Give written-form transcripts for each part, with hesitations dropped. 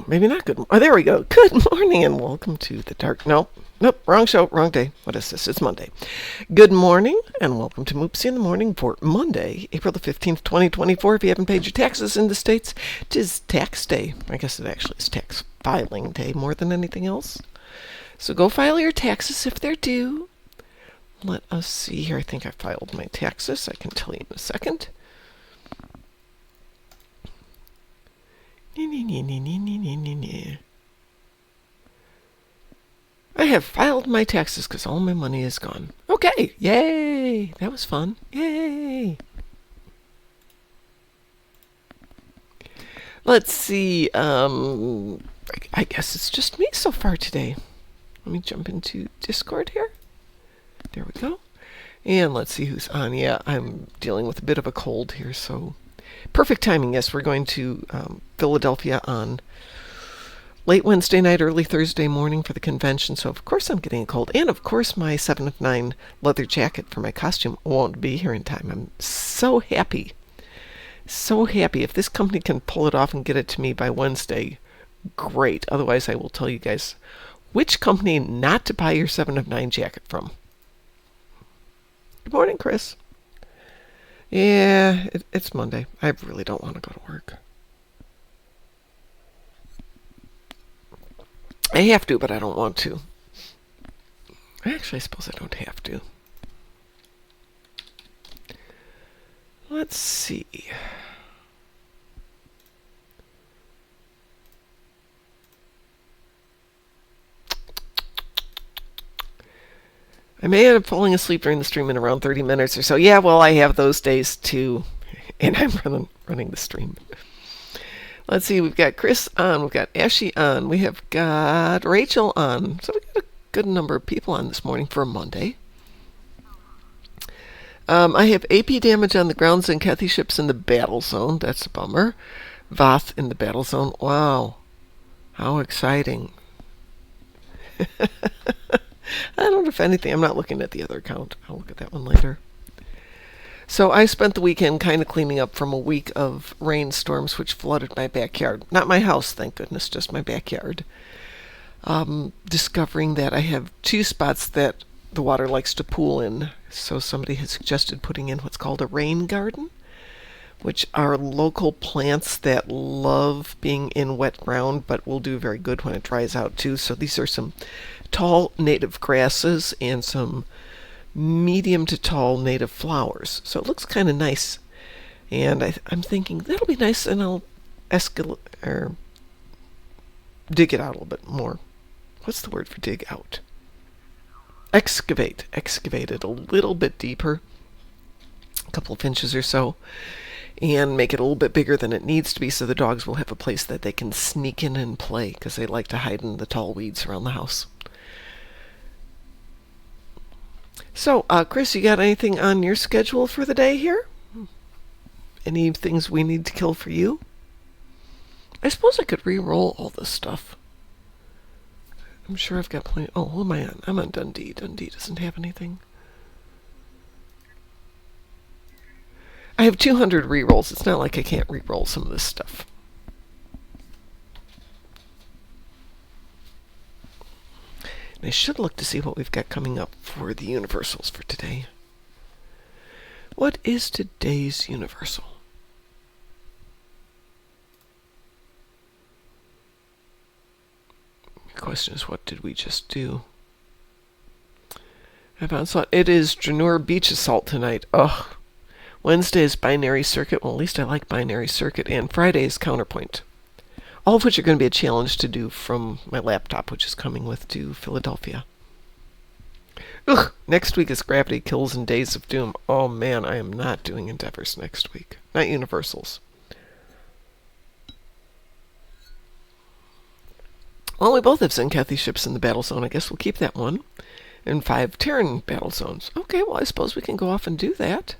maybe not good. Oh, there we go. Good morning and welcome to the dark. Nope, wrong show, wrong day. What is this? It's Monday. Good morning and welcome to Moopsy in the Morning for Monday, April the 15th, 2024. If you haven't paid your taxes in the States, 'tis tax day. I guess it actually is tax filing day more than anything else. So go file your taxes if they're due. Let us see here. I think I filed my taxes. I can tell you in a second. I have filed my taxes because all my money is gone. Okay, yay! That was fun. Yay! Let's see. I guess it's just me so far today. Let me jump into Discord here. There we go. And let's see who's on. Yeah, I'm dealing with a bit of a cold here, so perfect timing. Yes, we're going to Philadelphia on late Wednesday night, early Thursday morning for the convention. So, of course, I'm getting a cold. And, of course, my 7 of 9 leather jacket for my costume won't be here in time. I'm so happy. So happy. If this company can pull it off and get it to me by Wednesday, great. Otherwise, I will tell you guys which company not to buy your 7 of 9 jacket from. Good morning, Chris. Yeah, it's Monday. I really don't want to go to work. I have to, but I don't want to. Actually, I suppose I don't have to. Let's see. I may end up falling asleep during the stream in around 30 minutes or so. Yeah, well, I have those days too. And I'm running the stream. Let's see, we've got Chris on, we've got Ashley on, we have got Rachel on. So we've got a good number of people on this morning for a Monday. I have AP damage on the grounds and Kathy ships in the battle zone. That's a bummer. Voth in the battle zone. Wow. How exciting. I don't know if anything. I'm not looking at the other account. I'll look at that one later. So I spent the weekend kind of cleaning up from a week of rainstorms which flooded my backyard. Not my house, thank goodness, just my backyard. Discovering that I have 2 spots that the water likes to pool in. So somebody has suggested putting in what's called a rain garden, which are local plants that love being in wet ground but will do very good when it dries out too. So these are some tall native grasses and some medium to tall native flowers. So it looks kind of nice. And I'm thinking that'll be nice, and I'll dig it out a little bit more. What's the word for dig out? Excavate it a little bit deeper, a couple of inches or so, and make it a little bit bigger than it needs to be so the dogs will have a place that they can sneak in and play, because they like to hide in the tall weeds around the house. So, Chris, you got anything on your schedule for the day here? Any things we need to kill for you? I suppose I could re-roll all this stuff. I'm sure I've got plenty. Oh, who am I on? I'm on Dundee. Dundee doesn't have anything. I have 200 re-rolls. It's not like I can't re-roll some of this stuff. And I should look to see what we've got coming up for the universals for today. What is today's universal? The question is, what did we just do? It is Dranur Beach Assault tonight. Ugh. Wednesday is Binary Circuit. Well, at least I like Binary Circuit. And Friday is Counterpoint. All of which are going to be a challenge to do from my laptop, which is coming with to Philadelphia. Ugh, next week is Gravity Kills and Days of Doom. Oh man, I am not doing Endeavors next week. Not Universals. Well, we both have sent Kathy ships in the battle zone. I guess we'll keep that one. And 5 Terran battle zones. Okay, well, I suppose we can go off and do that.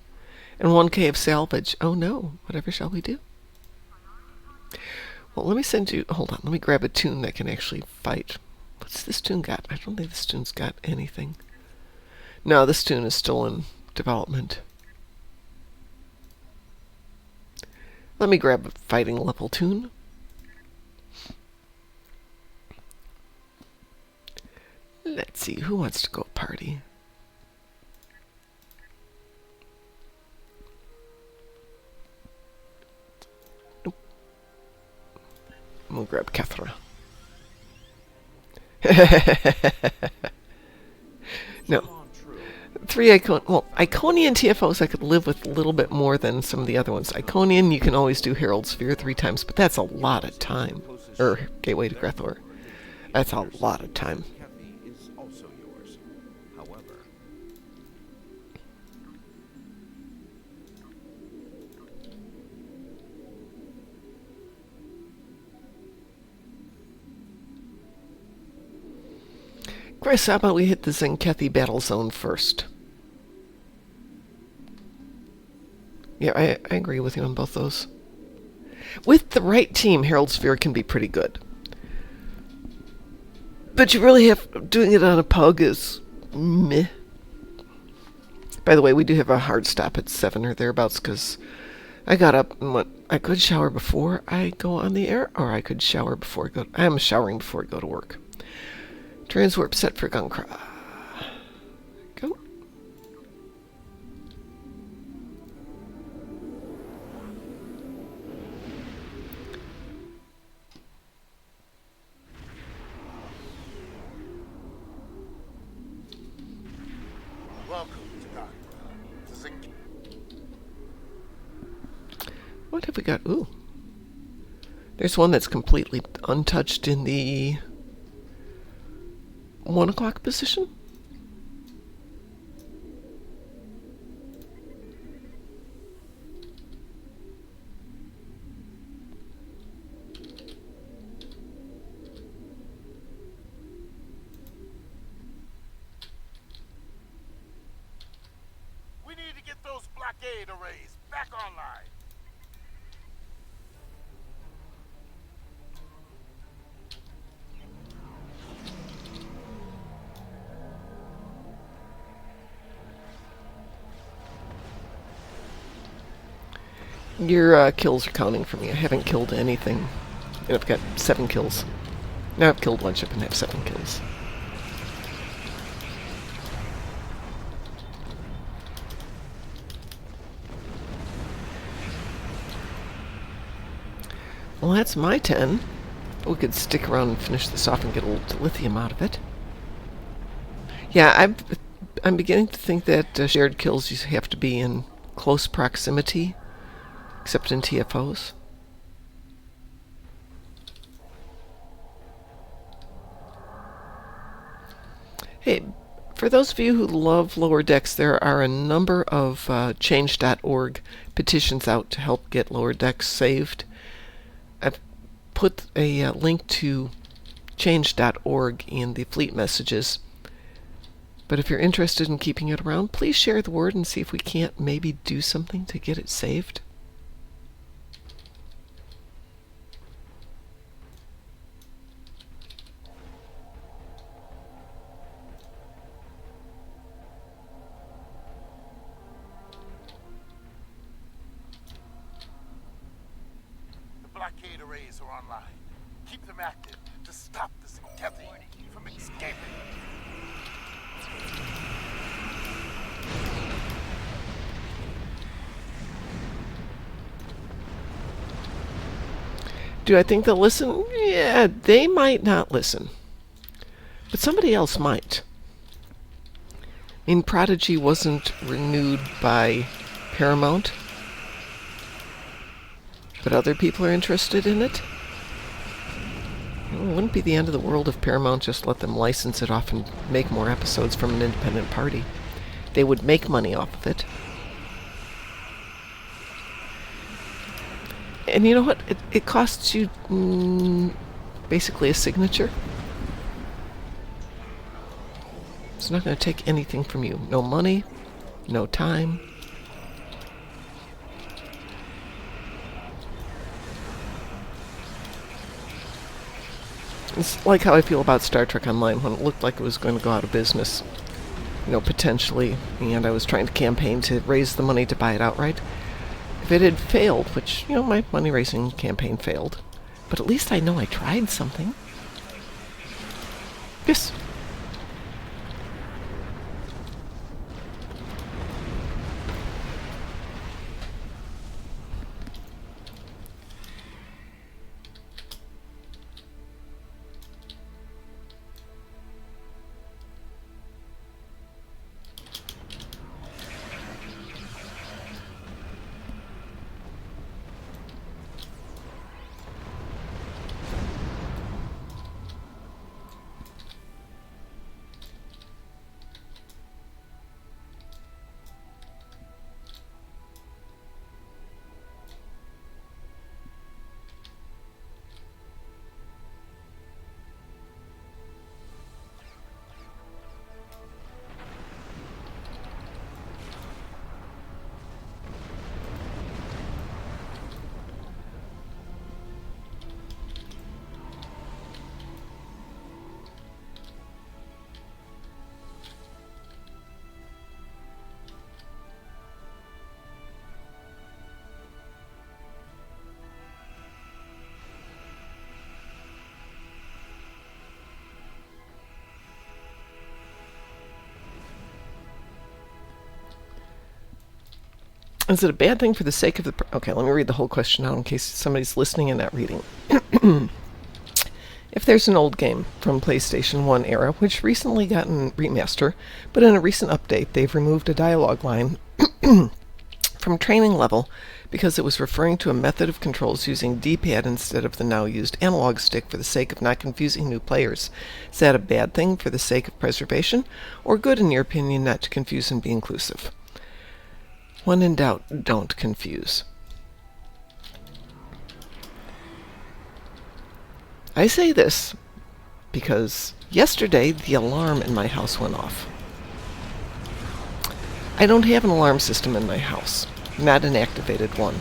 And 1K of salvage. Oh no, whatever shall we do? Well, let me send you... Hold on, let me grab a tune that can actually fight. What's this tune got? I don't think this tune's got anything. No, this tune is still in development. Let me grab a fighting level tune. Let's see, who wants to go party? Nope. I'm gonna grab Kethra. No. 3 Iconian TFOs I could live with a little bit more than some of the other ones. Iconian, you can always do Herald Sphere 3 times, but that's a lot of time. Or Gateway to Grethor. That's a lot of time. Chris, how about we hit the Zenkethi battle zone first? Yeah, I agree with you on both those. With the right team, Herald Sphere can be pretty good. But you really have... doing it on a pug is... meh. By the way, we do have a hard stop at 7 or thereabouts, because I got up and went... I could shower before I go on the air, or I could shower before I go... I'm showering before I go to work. Transwarp set for Gunkra. Go. Welcome to Gunkra. What have we got? Ooh. There's one that's completely untouched in the 1 o'clock position. We need to get those blockade arrays back online. Your kills are counting for me. I haven't killed anything. And I've got 7 kills. Now I've killed 1 ship and have 7 kills. Well, that's my 10. We could stick around and finish this off and get a little lithium out of it. Yeah, I'm beginning to think that shared kills have to be in close proximity. Except in TFOs. Hey, for those of you who love Lower Decks, there are a number of change.org petitions out to help get Lower Decks saved. I've put a link to change.org in the fleet messages. But if you're interested in keeping it around, please share the word and see if we can't maybe do something to get it saved. Blockade arrays are online. Keep them active to stop this Zenkethi from escaping. Do I think they'll listen? Yeah, they might not listen. But somebody else might. I mean, Prodigy wasn't renewed by Paramount. But other people are interested in it. It wouldn't be the end of the world if Paramount just let them license it off and make more episodes from an independent party. They would make money off of it. And you know what? It costs you basically a signature. It's not going to take anything from you. No money, no time. It's like how I feel about Star Trek Online when it looked like it was going to go out of business. You know, potentially. And I was trying to campaign to raise the money to buy it outright. If it had failed, which, you know, my money-raising campaign failed, but at least I know I tried something. Yes. Is it a bad thing for the sake of the... Okay, let me read the whole question out in case somebody's listening and not reading. If there's an old game from PlayStation 1 era, which recently got a remaster, but in a recent update they've removed a dialogue line from training level because it was referring to a method of controls using D-pad instead of the now used analog stick for the sake of not confusing new players. Is that a bad thing for the sake of preservation, or good in your opinion not to confuse and be inclusive? When in doubt, don't confuse. I say this because yesterday the alarm in my house went off. I don't have an alarm system in my house, not an activated one.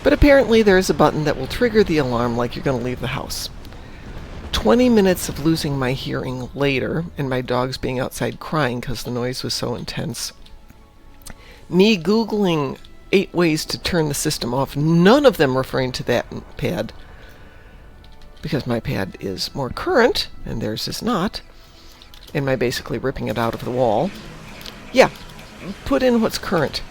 But apparently there is a button that will trigger the alarm like you're going to leave the house. 20 minutes of losing my hearing later, and my dogs being outside crying because the noise was so intense. Me Googling 8 ways to turn the system off, none of them referring to that pad, because my pad is more current and theirs is not, and my basically ripping it out of the wall. Yeah, put in what's current.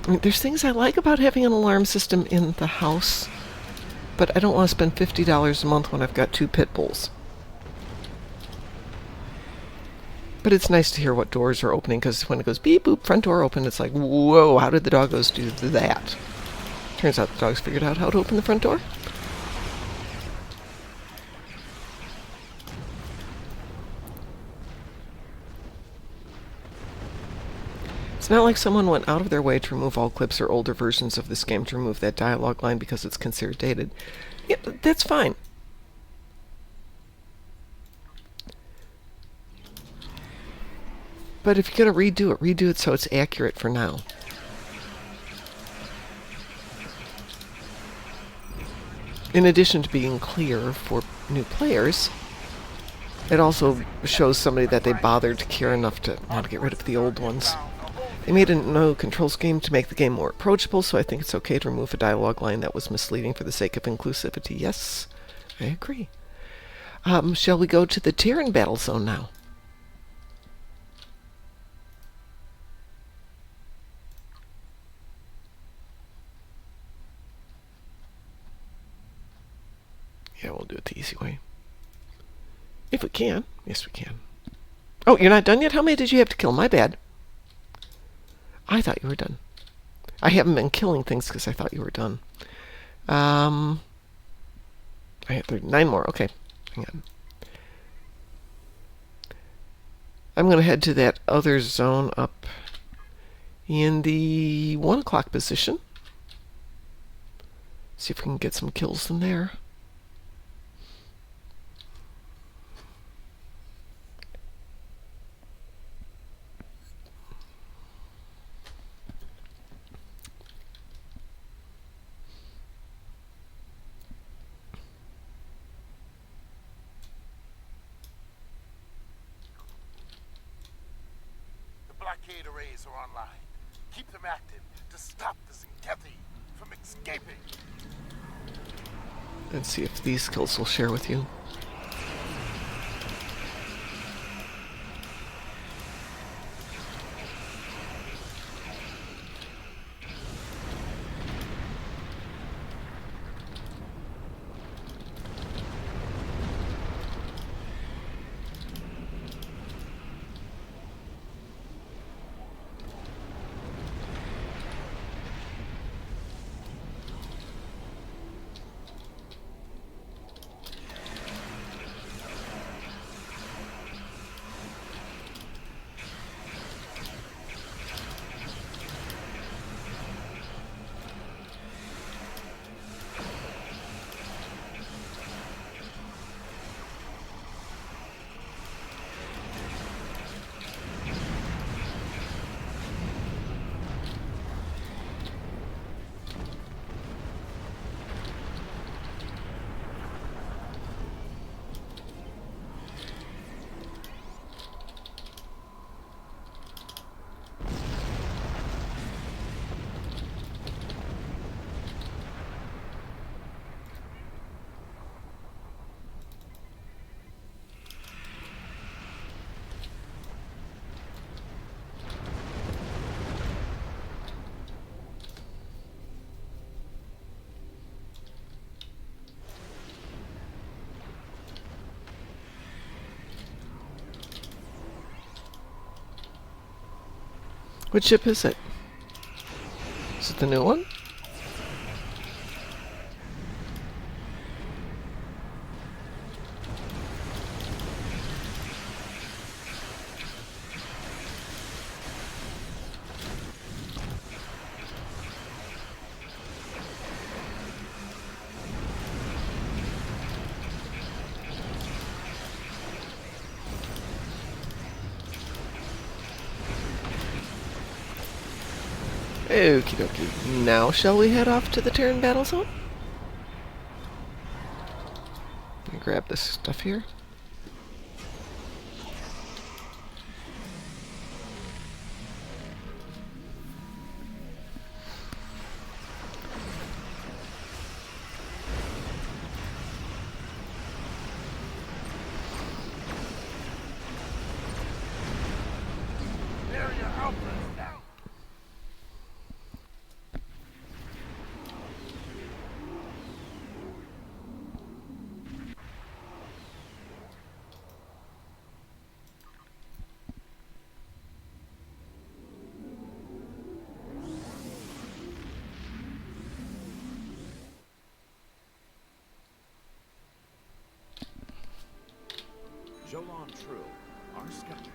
I mean, there's things I like about having an alarm system in the house, but I don't want to spend $50 a month when I've got 2 pit bulls. But it's nice to hear what doors are opening, because when it goes beep boop, front door open, it's like, whoa, how did the doggos do that? Turns out the dogs figured out how to open the front door. It's not like someone went out of their way to remove all clips or older versions of this game to remove that dialogue line because it's considered dated. Yeah, that's fine. But if you're going to redo it so it's accurate for now. In addition to being clear for new players, it also shows somebody that they bothered to care enough to want to get rid of the old ones. They made a no controls game to make the game more approachable, so I think it's okay to remove a dialogue line that was misleading for the sake of inclusivity. Yes, I agree. Shall we go to the Terran battle zone now? Yeah, we'll do it the easy way. If we can. Yes, we can. Oh, you're not done yet? How many did you have to kill? My bad. I thought you were done. I haven't been killing things because I thought you were done. I have 9 more. Okay, hang on. I'm going to head to that other zone up in the 1 o'clock position. See if we can get some kills in there. Blockade arrays are online. Keep them active to stop the Zinkethi from escaping. Let's see if these kills will share with you. What ship is it? Is it the new one? Okie dokie. Now shall we head off to the Terran battle zone? Let me grab this stuff here. Area outburst now. Jolan Trill, our scout.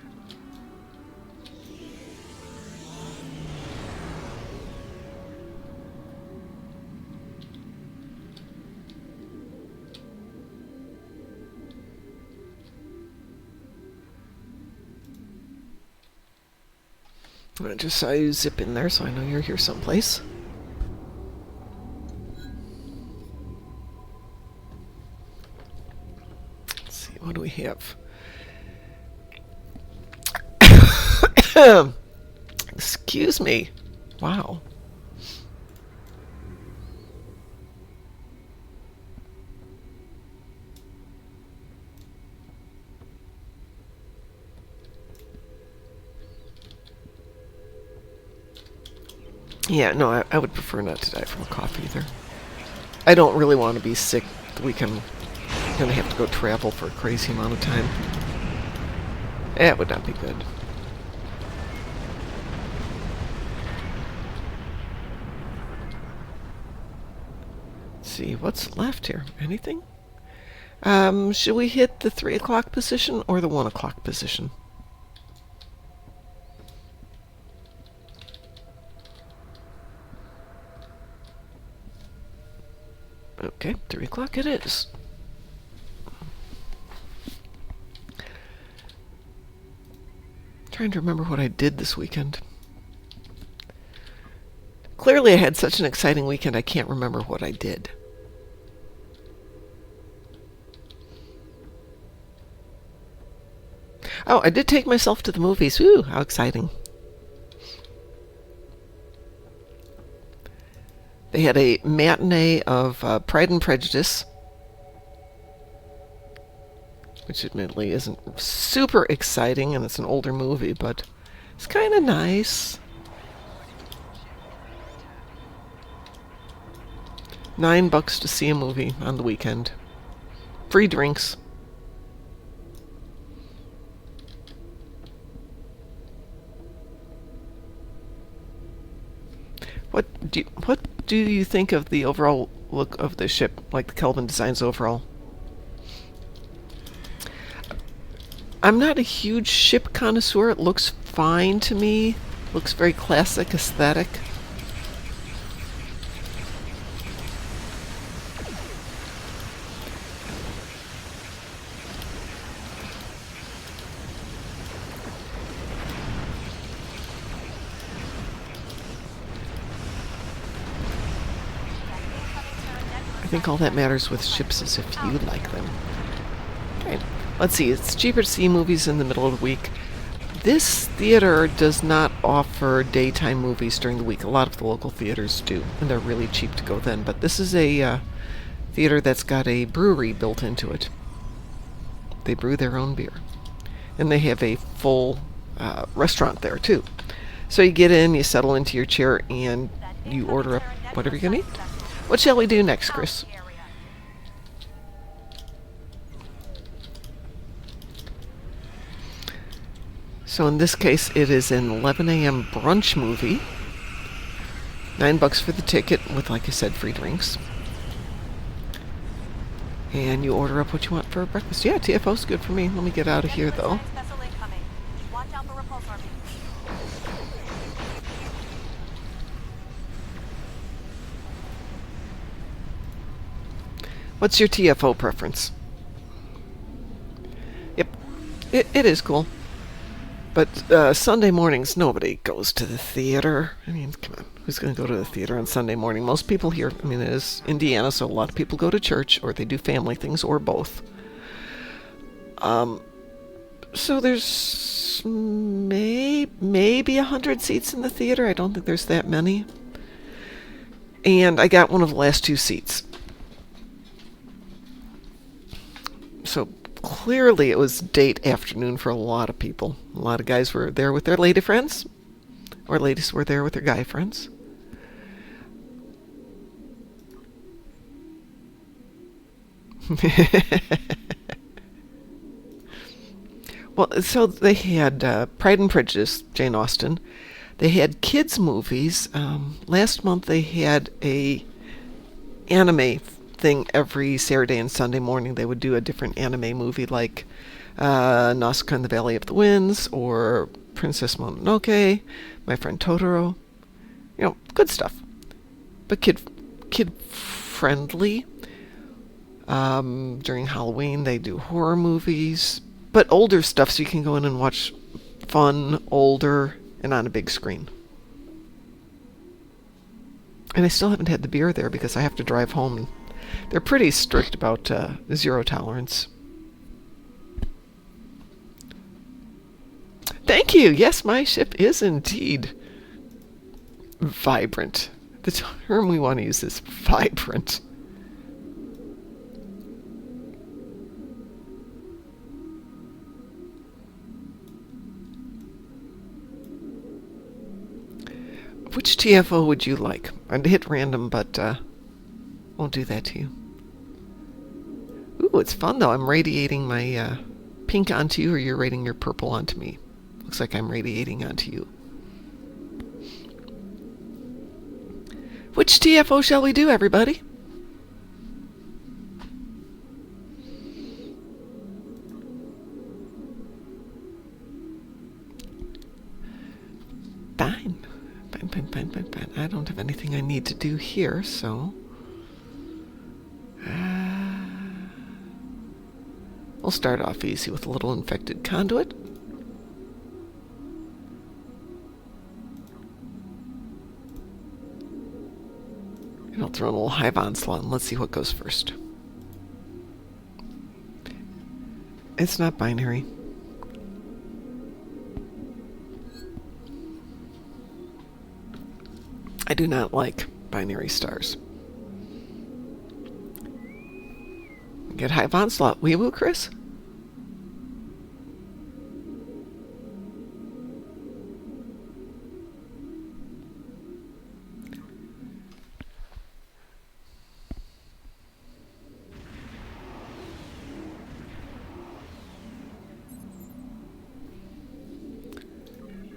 I just saw you zip in there, so I know you're here someplace. Let's see, what do we have? Excuse me. Wow. Yeah, no, I would prefer not to die from a cough either. I don't really want to be sick the week I'm going to have to go travel for a crazy amount of time. That would not be good. Let's see, what's left here? Anything? Should we hit the 3 o'clock position or the 1 o'clock position? Okay, 3 o'clock it is. Trying to remember what I did this weekend. Clearly I had such an exciting weekend I can't remember what I did. Oh, I did take myself to the movies. Woo, how exciting. They had a matinee of Pride and Prejudice, which admittedly isn't super exciting, and it's an older movie, but it's kind of nice. $9 to see a movie on the weekend. Free drinks. What do you think of the overall look of the ship, like the Kelvin designs overall? I'm not a huge ship connoisseur. It looks fine to me. Looks very classic aesthetic. I think all that matters with ships is if you like them. Okay, let's see. It's cheaper to see movies in the middle of the week. This theater does not offer daytime movies during the week. A lot of the local theaters do, and they're really cheap to go then. But this is a theater that's got a brewery built into it. They brew their own beer. And they have a full restaurant there, too. So you get in, you settle into your chair, and you order up whatever you're going to eat. What shall we do next, Chris? So in this case, it is an 11 a.m. brunch movie. $9 for the ticket with, like I said, free drinks. And you order up what you want for breakfast. Yeah, TFO's good for me. Let me get out of here, though. Vessel incoming. Watch out for repulsor beams. What's your TFO preference? Yep, it is cool. But Sunday mornings, nobody goes to the theater. I mean, come on. Who's going to go to the theater on Sunday morning? Most people here, I mean, it is Indiana, so a lot of people go to church, or they do family things, or both. So there's maybe 100 seats in the theater. I don't think there's that many. And I got one of the last 2 seats. So clearly it was date afternoon for a lot of people. A lot of guys were there with their lady friends, or ladies were there with their guy friends. Well, so they had Pride and Prejudice, Jane Austen. They had kids' movies. Last month they had a anime thing every Saturday and Sunday morning. They would do a different anime movie, like Nausicaa and the Valley of the Winds, or Princess Mononoke, My Friend Totoro. You know, good stuff, but kid friendly. During Halloween, they do horror movies, but older stuff, so you can go in and watch fun, older, and on a big screen. And I still haven't had the beer there because I have to drive home. And they're pretty strict about zero tolerance. Thank you. Yes, my ship is indeed vibrant. The term we want to use is vibrant. Which TFO would you like? I'd hit random, but won't do that to you. Ooh, it's fun though. I'm radiating my pink onto you, or you're radiating your purple onto me. Looks like I'm radiating onto you. Which TFO shall we do, everybody? Fine. Fine. I don't have anything I need to do here, so... we'll start off easy with a little infected conduit. And I'll throw in a little hive onslaught and let's see what goes first. It's not binary. I do not like binary stars. Get hive onslaught. Wee woo, Chris?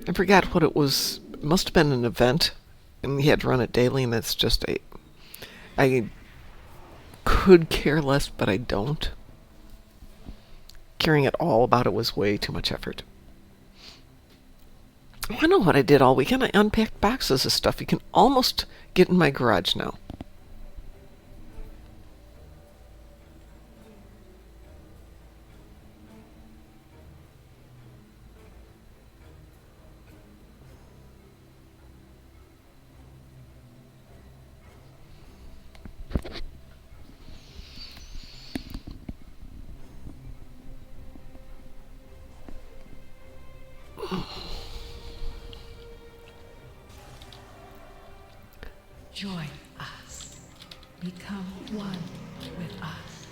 I forgot what it was. It must have been an event, and he had to run it daily, and that's just a... I could care less, but I don't. Caring at all about it was way too much effort. Oh, I know what I did all weekend. I unpacked boxes of stuff. You can almost get in my garage now. Join us. Become one with us.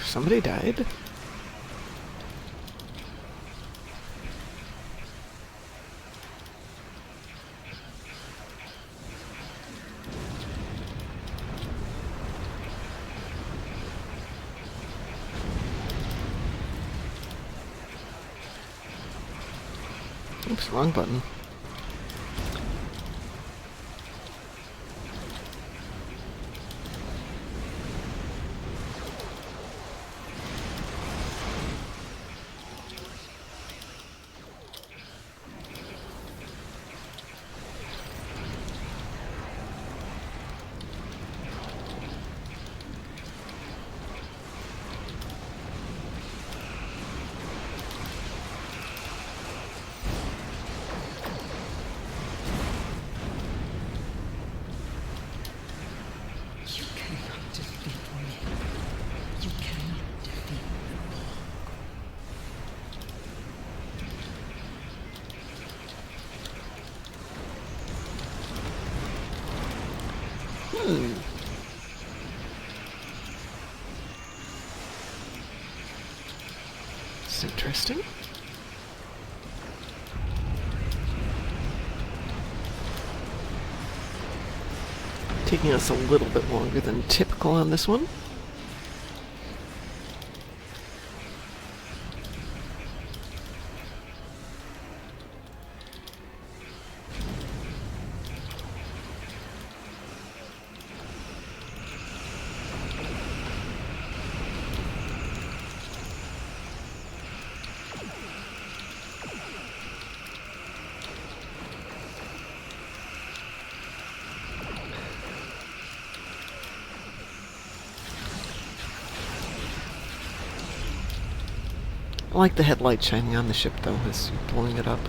somebody died. Oops, wrong button. You cannot defeat me. You cannot defeat them all. It's interesting. Taking us a little bit longer than typical on this one. I like the headlight shining on the ship, though, as you're blowing it up.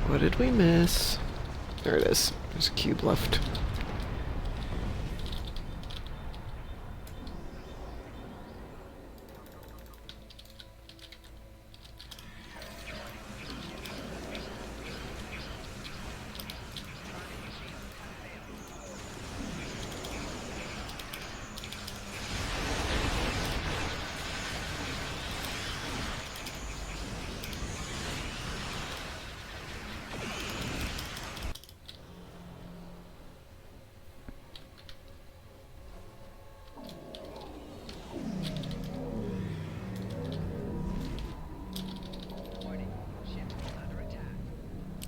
What did we miss? There it is. There's a cube left.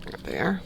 There they are.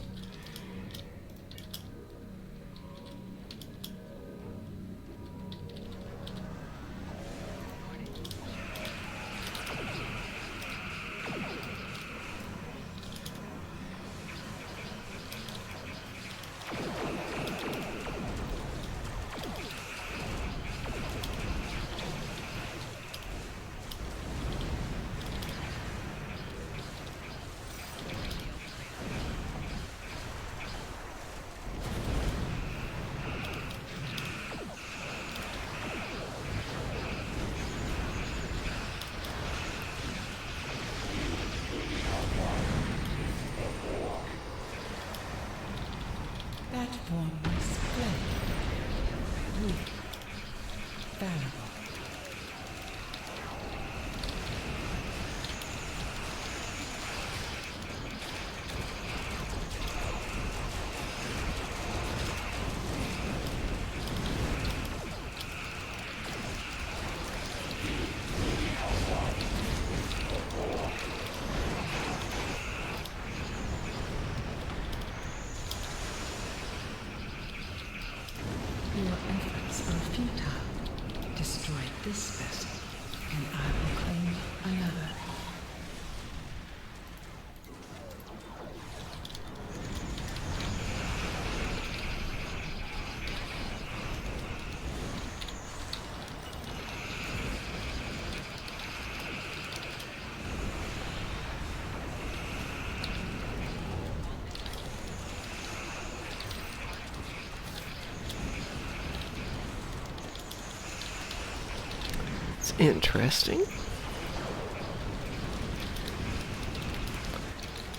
is interesting.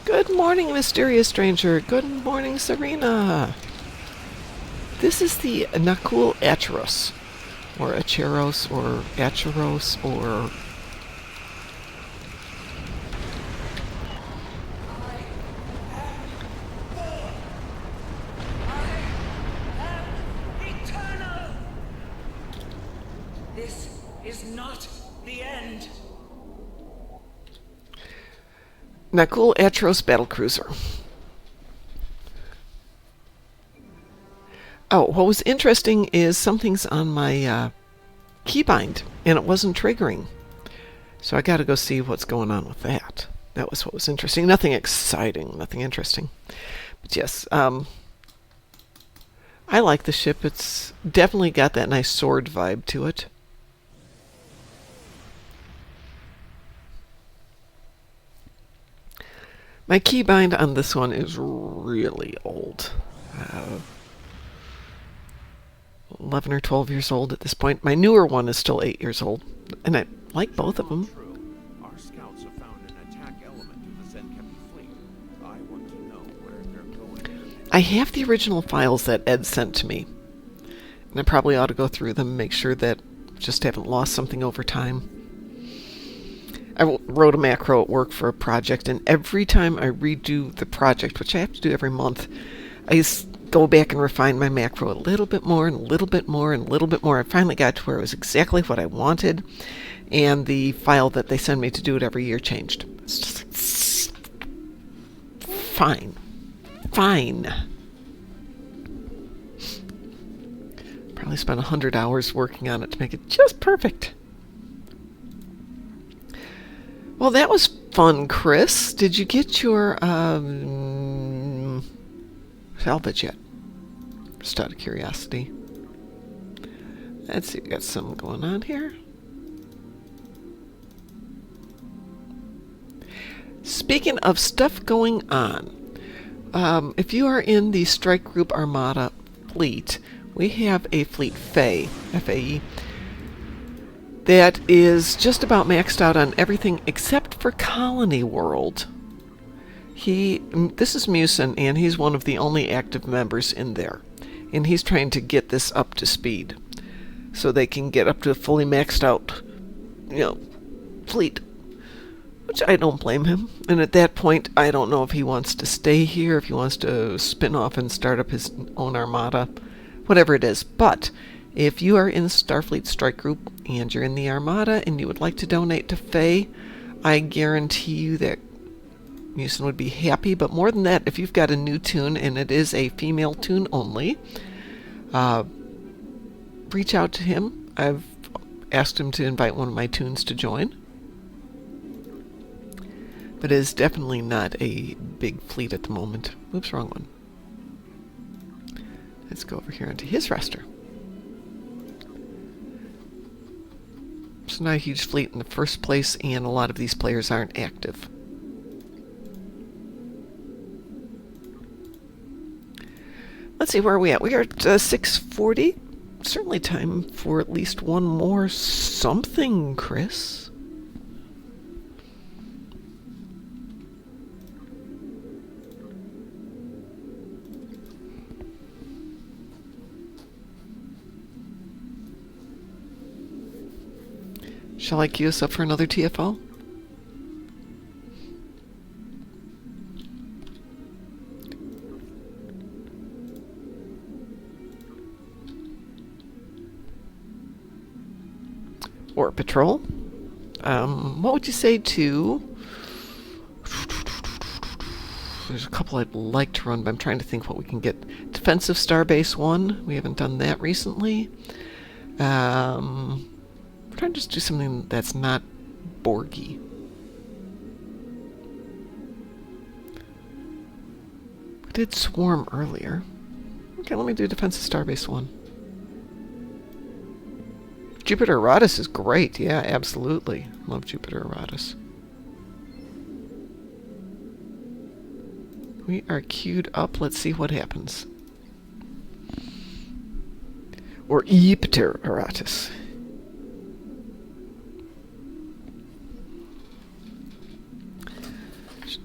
Good morning, mysterious stranger. Good morning, Serena. This is the Nakul Acheros, or Acheros, or Acheros, or... Eternal! This is not the end. Nakul Acheros Battlecruiser. Oh, what was interesting is something's on my keybind, and it wasn't triggering. So I got to go see what's going on with that. That was what was interesting. Nothing exciting, nothing interesting. But yes, I like the ship. It's definitely got that nice sword vibe to it. My keybind on this one is really old. 11 or 12 years old at this point. My newer one is still 8 years old, and I like both of them. True. Our scouts have found an attack element in the Zenkepi fleet. I want to know where they're going. I have the original files that Ed sent to me, and I probably ought to go through them and make sure that I just haven't lost something over time. I wrote a macro at work for a project, and every time I redo the project, which I have to do every month, I go back and refine my macro a little bit more and a little bit more and a little bit more. I finally got to where it was exactly what I wanted, and the file that they send me to do it every year changed. It's just fine. Probably spent 100 hours working on it to make it just perfect. Well, that was fun, Chris. Did you get your salvage yet? Just out of curiosity. Let's see, we got something going on here. Speaking of stuff going on, if you are in the Strike Group Armada fleet, we have a fleet FAE, F-A-E, that is just about maxed out on everything except for Colony World. This is Musin, and he's one of the only active members in there. And he's trying to get this up to speed so they can get up to a fully maxed out, fleet. Which I don't blame him. And at that point, I don't know if he wants to stay here, if he wants to spin off and start up his own armada, whatever it is. But if you are in Starfleet Strike Group and you're in the Armada and you would like to donate to FAE, I guarantee you that Musin would be happy. But more than that, if you've got a new toon and it is a female toon only, reach out to him. I've asked him to invite one of my toons to join. But it is definitely not a big fleet at the moment. Oops, wrong one. Let's go over here into his roster. It's not a huge fleet in the first place, and a lot of these players aren't active. Let's see, where are we at? We are at 6:40. Certainly time for at least one more something, Chris. Shall I queue us up for another TFO? Or patrol? What would you say to... There's a couple I'd like to run, but I'm trying to think what we can get. Defensive Starbase 1. We haven't done that recently. We're trying to just do something that's not Borgy. We did Swarm earlier. Okay, let me do Defensive Starbase 1. Jupiter Eratus is great. Yeah, absolutely. Love Jupiter Eratus. We are queued up. Let's see what happens. Or Jupiter Eratus.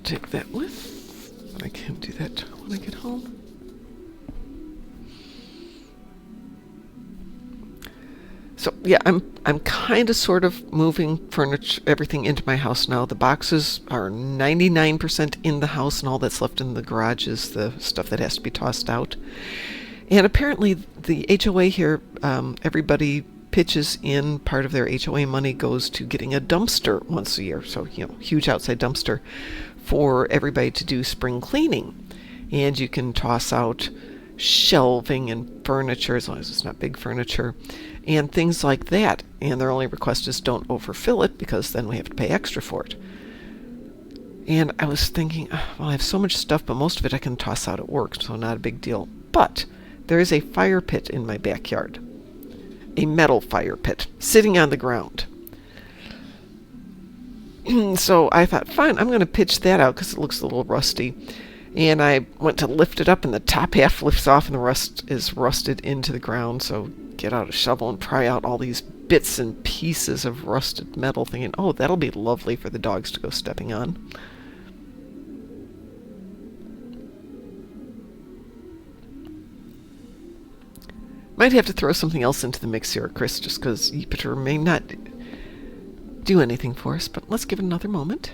take that with. I can do that when I get home. So yeah, I'm kind of sort of moving furniture, everything into my house now. The boxes are 99% in the house, and all that's left in the garage is the stuff that has to be tossed out. And apparently the HOA here, everybody pitches in. Part of their HOA money goes to getting a dumpster once a year. So, huge outside dumpster for everybody to do spring cleaning. And you can toss out shelving and furniture, as long as it's not big furniture, and things like that. And their only request is don't overfill it, because then we have to pay extra for it. And I was thinking, well, I have so much stuff, but most of it I can toss out at work, so not a big deal. But there is a fire pit in my backyard. A metal fire pit sitting on the ground. So I thought, fine, I'm going to pitch that out because it looks a little rusty. And I went to lift it up, and the top half lifts off, and the rest is rusted into the ground. So get out a shovel and pry out all these bits and pieces of rusted metal, thinking, oh, that'll be lovely for the dogs to go stepping on. Might have to throw something else into the mix here, Chris, just because Jupiter may not do anything for us, but let's give it another moment.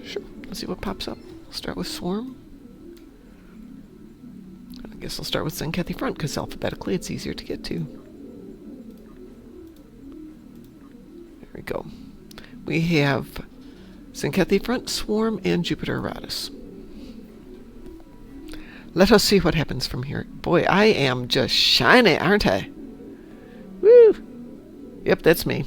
Sure. Let's see what pops up. We'll start with Swarm. I guess I'll start with Zenkethy Front, because alphabetically it's easier to get to. There we go. We have Zenkethy Front, Swarm, and Jupiter Eratus. Let us see what happens from here. Boy, I am just shiny, aren't I? Woo! Yep, that's me.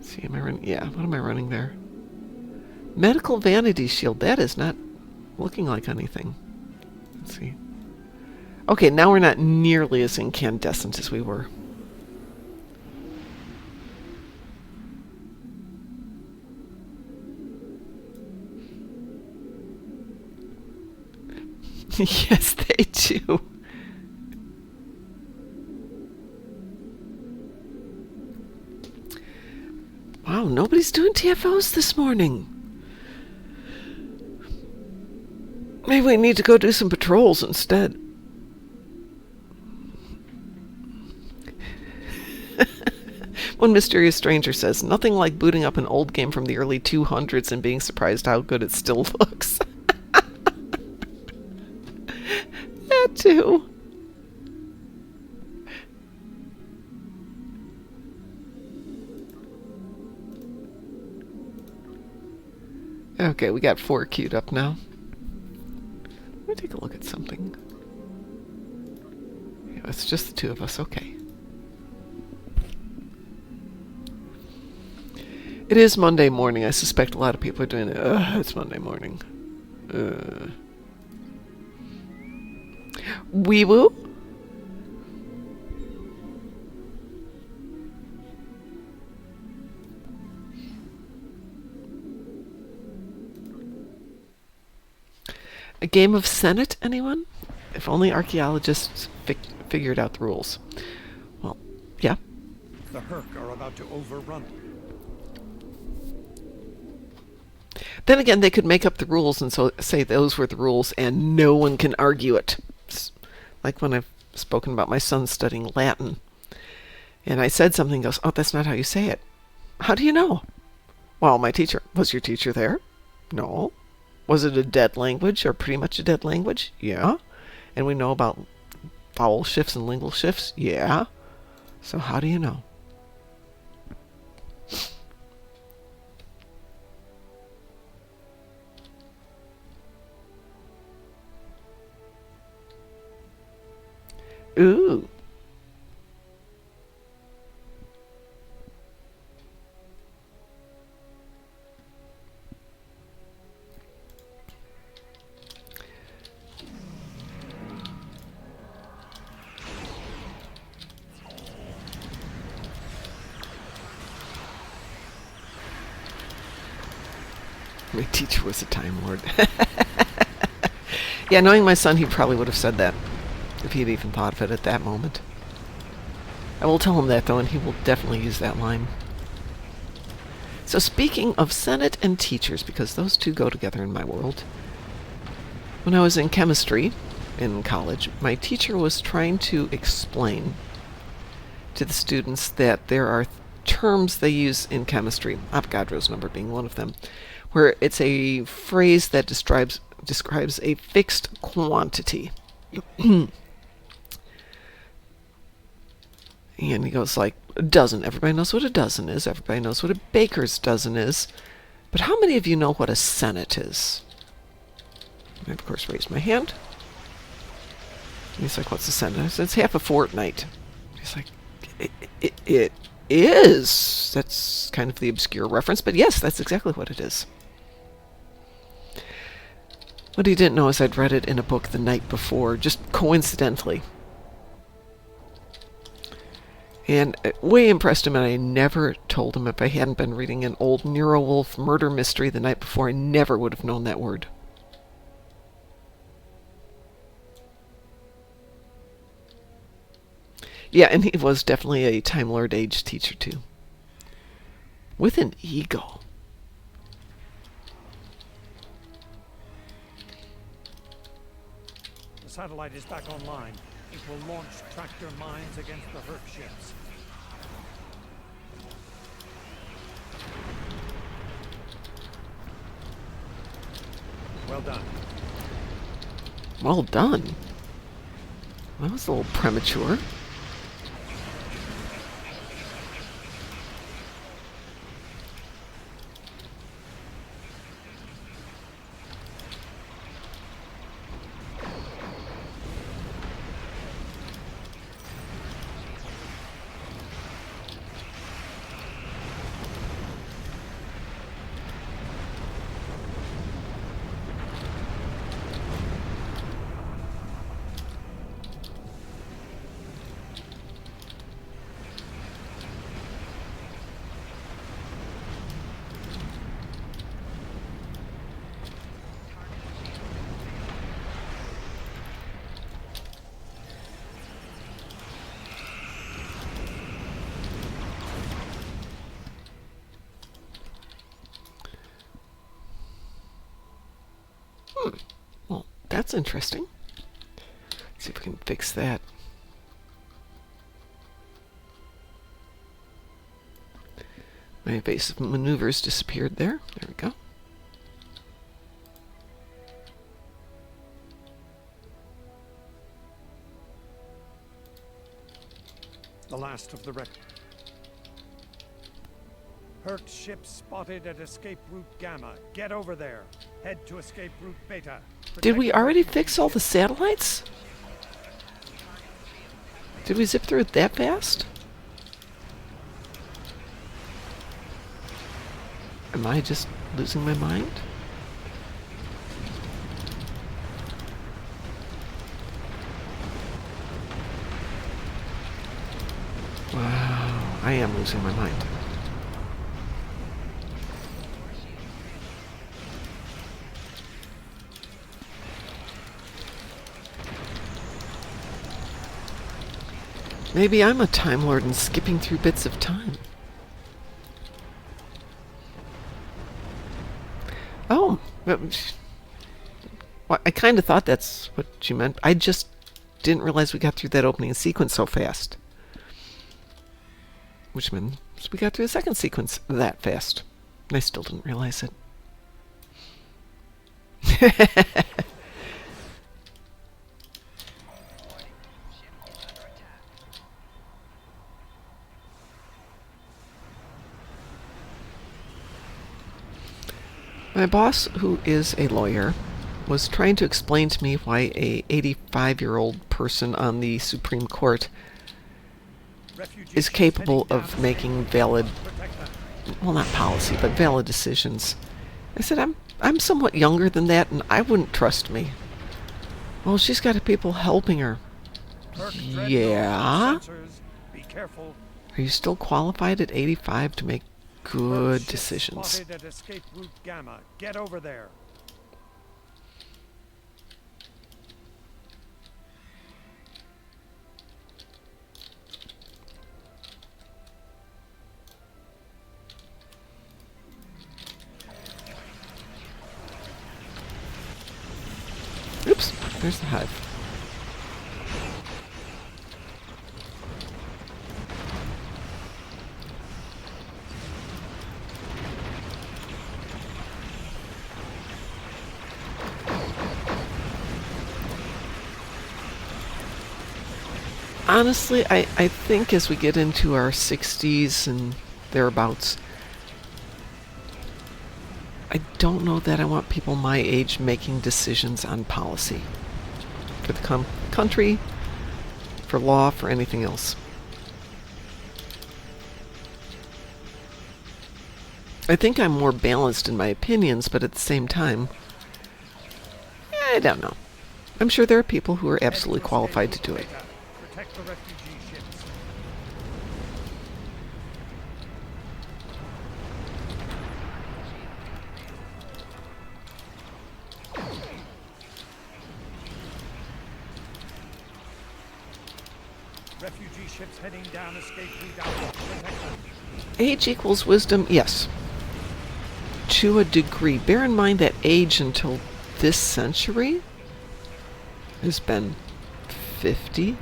See, am I running? Yeah, what am I running there? Medical Vanity Shield. That is not looking like anything. Let's see. Okay, now we're not nearly as incandescent as we were. Yes, they do. Wow, nobody's doing TFOs this morning. Maybe we need to go do some patrols instead. One mysterious stranger says, nothing like booting up an old game from the early 200s and being surprised how good it still looks. That too. Okay, we got 4 queued up now. Let me take a look at something. Yeah, it's just the 2 of us. Okay. It is Monday morning. I suspect a lot of people are doing it. It's Monday morning. Wee woo? A game of Senate, anyone? If only archaeologists figured out the rules. Well, yeah. The Herc are about to overrun it. Then again, they could make up the rules and so say those were the rules and no one can argue it. It's like when I've spoken about my son studying Latin. And I said something, goes, oh, that's not how you say it. How do you know? Well, my teacher. Was your teacher there? No. Was it a dead language or pretty much a dead language? Yeah. And we know about vowel shifts and lingual shifts? Yeah. So how do you know? Ooh. My teacher was a Time Lord. Yeah, knowing my son, he probably would have said that if he had even thought of it at that moment. I will tell him that, though, and he will definitely use that line. So speaking of Senate and teachers, because those two go together in my world, when I was in chemistry in college, my teacher was trying to explain to the students that there are terms they use in chemistry, Avogadro's number being one of them, where it's a phrase that describes a fixed quantity. And he goes like, a dozen. Everybody knows what a dozen is. Everybody knows what a baker's dozen is. But how many of you know what a senate is? I, of course, raised my hand. And he's like, what's a senate? I said, it's half a fortnight. He's like, it is. That's kind of the obscure reference, but yes, that's exactly what it is. What he didn't know is I'd read it in a book the night before, just coincidentally. And it way impressed him, and I never told him. If I hadn't been reading an old Nero Wolfe murder mystery the night before, I never would have known that word. Yeah, and he was definitely a Time Lord age teacher, too. With an ego. The satellite is back online. It will launch tractor mines against the Hurt ships. Well done. Well done. That was a little premature. Well, that's interesting. Let's see if we can fix that. My evasive maneuvers disappeared there. There we go. The last of the wreck. Hurt ship spotted at escape route Gamma. Get over there. Head to escape route Beta. Did we already fix all the satellites? Did we zip through it that fast? Am I just losing my mind? Wow, I am losing my mind. Maybe I'm a Time Lord and skipping through bits of time. Oh, well, I kind of thought that's what you meant. I just didn't realize we got through that opening sequence so fast. Which means we got through the second sequence that fast. And I still didn't realize it. My boss, who is a lawyer, was trying to explain to me why a 85-year-old person on the Supreme Court is capable of making valid, well, not policy, but valid decisions. I said, I'm somewhat younger than that, and I wouldn't trust me. Well, she's got people helping her. Yeah? Are you still qualified at 85 to make good Ship decisions. Spotted at escape route Gamma. Get over there. Oops, there's the hive. Honestly, I think as we get into our 60s and thereabouts, I don't know that I want people my age making decisions on policy for the country, for law, for anything else. I think I'm more balanced in my opinions, but at the same time, I don't know. I'm sure there are people who are absolutely qualified to do it. Protect the refugee ships. Refugee ships heading down escape route Alpha. Protect them. Age equals wisdom, yes. To a degree. Bear in mind that age until this century has been 50.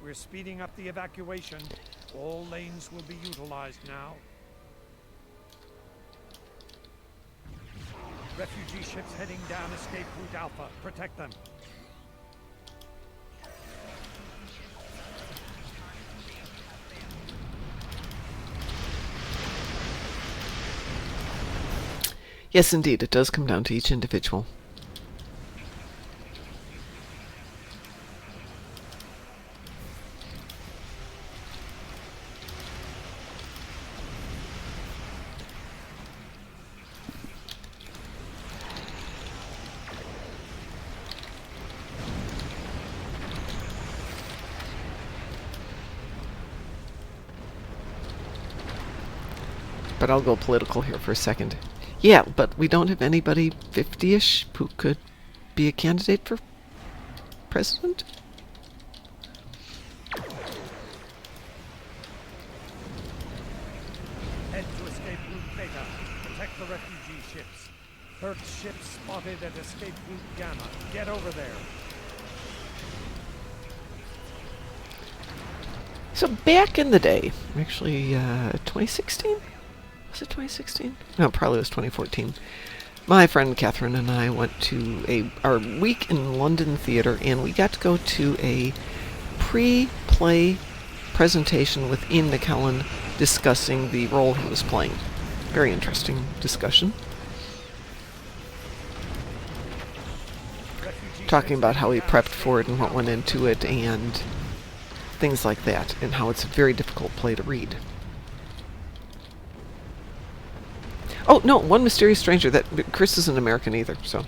We're speeding up the evacuation. All lanes will be utilized now. Refugee ships heading down escape route Alpha. Protect them. Yes, indeed, it does come down to each individual. But I'll go political here for a second. Yeah, but we don't have anybody 50-ish who could be a candidate for president? Head to escape route Beta. Protect the refugee ships. Third ship spotted at escape route Gamma. Get over there. So back in the day, actually 2016? Was it 2016? No, it probably was 2014. My friend Catherine and I went to our week in London theater, and we got to go to a pre-play presentation with Ian McKellen discussing the role he was playing. Very interesting discussion. Talking about how he prepped for it and what went into it and things like that, and how it's a very difficult play to read. Oh, no, One Mysterious Stranger. That Chris isn't American either, so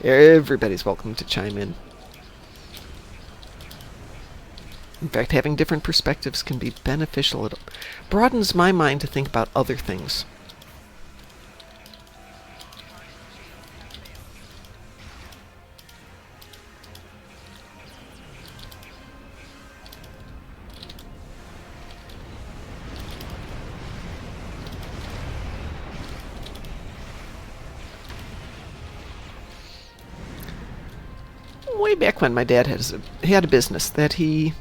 everybody's welcome to chime in. In fact, having different perspectives can be beneficial. It broadens my mind to think about other things. Way back when my dad had a business that he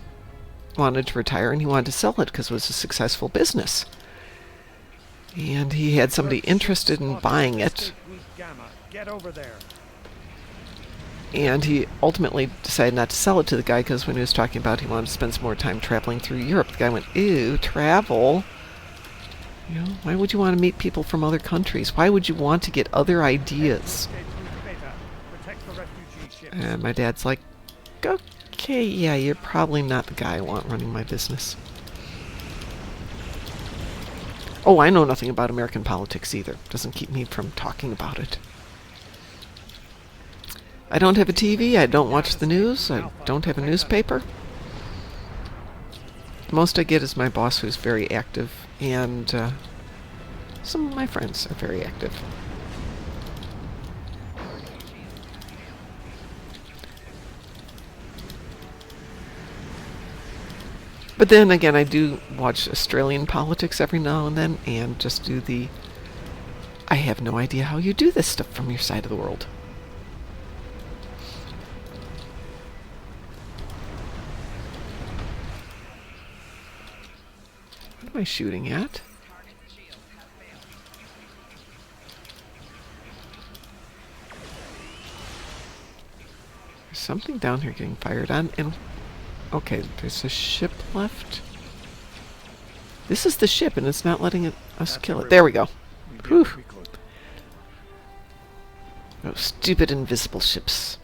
wanted to retire, and he wanted to sell it because it was a successful business. And he had somebody interested in buying it, Get over there. and he ultimately decided not to sell it to the guy because when he was talking about he wanted to spend some more time traveling through Europe, the guy went, "Ew, travel? You know, why would you want to meet people from other countries? Why would you want to get other ideas?" And my dad's like, "Okay, yeah, you're probably not the guy I want running my business." Oh, I know nothing about American politics either. Doesn't keep me from talking about it. I don't have a TV. I don't watch the news. I don't have a newspaper. The most I get is my boss, who's very active, and some of my friends are very active. But then again, I do watch Australian politics every now and then, and just do the, I have no idea how you do this stuff from your side of the world. What am I shooting at? There's something down here getting fired on, and okay, there's a ship left. This is the ship, and it's not letting us kill it. There we go. Whew. Those stupid invisible ships.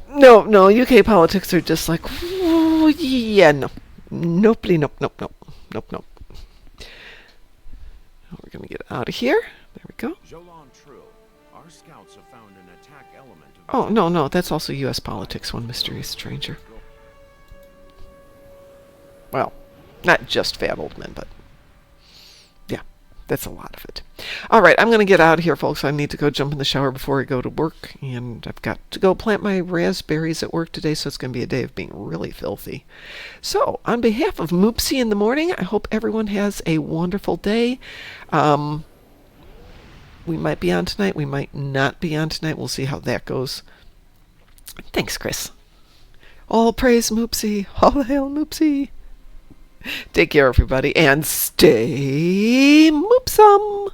No, no, UK politics are just like, "Ooh, yeah, no. Nope, nope, nope, nope, nope, nope. We're going to get out of here. There we go. Our scouts have found an attack element of Oh, no, no, that's also U.S. politics, one mysterious stranger. Well, not just fat old men, but yeah, that's a lot of it. All right, I'm going to get out of here, folks. I need to go jump in the shower before I go to work, and I've got to go plant my raspberries at work today, so it's going to be a day of being really filthy. So, on behalf of Moopsy in the morning, I hope everyone has a wonderful day. We might be on tonight. We might not be on tonight. We'll see how that goes. Thanks, Chris. All praise Moopsy. All hail Moopsy. Take care, everybody, and stay moopsome.